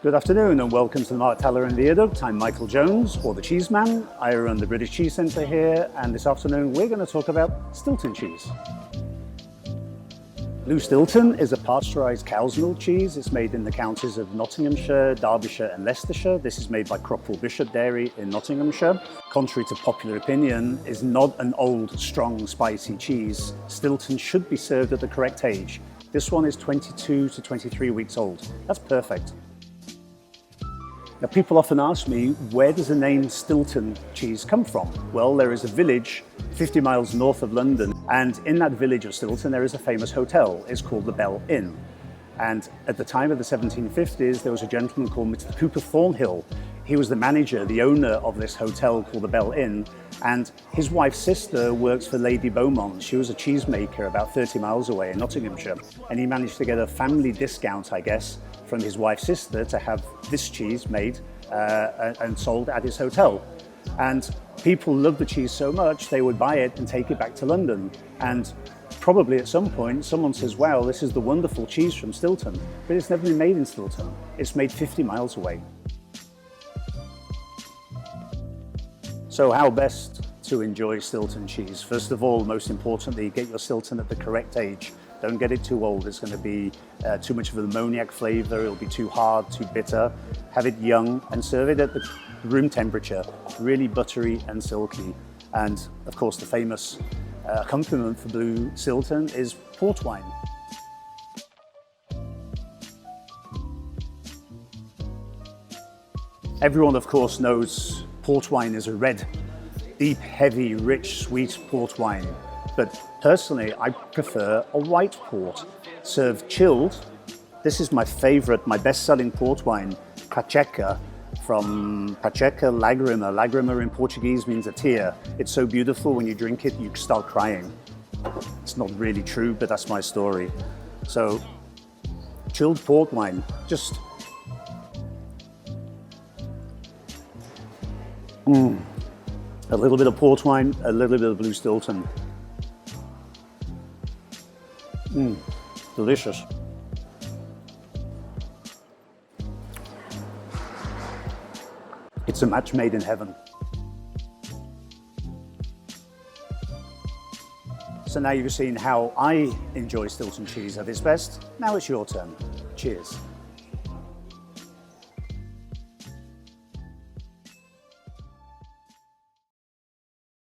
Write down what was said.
Good afternoon and welcome to the Markthalle in Viadukt. I'm Michael Jones, or the Cheeseman. I run the British Cheese Centre here, and this afternoon we're going to talk about Stilton cheese. Blue Stilton is a pasteurised cow's milk cheese. It's made in the counties of Nottinghamshire, Derbyshire and Leicestershire. This is made by Cropwell Bishop Dairy in Nottinghamshire. Contrary to popular opinion, is not an old, strong, spicy cheese. Stilton should be served at the correct age. This one is 22 to 23 weeks old. That's perfect. Now, people often ask me, where does the name Stilton cheese come from? Well, there is a village 50 miles north of London, and in that village of Stilton there is a famous hotel. It's called the Bell Inn. And at the time of the 1750s, there was a gentleman called Mr. Cooper Thornhill. He was the manager, the owner of this hotel called the Bell Inn, and his wife's sister works for Lady Beaumont. She was a cheesemaker about 30 miles away in Nottinghamshire, and he managed to get a family discount, I guess, from his wife's sister to have this cheese made and sold at his hotel. And people loved the cheese so much they would buy it and take it back to London. And probably at some point someone says, wow, this is the wonderful cheese from Stilton, but it's never been made in Stilton. It's made 50 miles away. So how best to enjoy Stilton cheese? First of all, most importantly, get your Stilton at the correct age. Don't get it too old. It's going to be too much of an ammoniac flavour. It'll be too hard, too bitter. Have it young and serve it at the room temperature, really buttery and silky. And of course, the famous accompaniment for Blue Stilton is port wine. Everyone, of course, knows port wine is a red, deep, heavy, rich, sweet port wine. But personally, I prefer a white port, served chilled. This is my favorite, my best-selling port wine, Pacheca, from Pacheca Lagrima. Lagrima in Portuguese means a tear. It's so beautiful, when you drink it, you start crying. It's not really true, but that's my story. So, chilled port wine, just a little bit of port wine, a little bit of Blue Stilton. Delicious. It's a match made in heaven. So now you've seen how I enjoy Stilton cheese at its best. Now it's your turn. Cheers.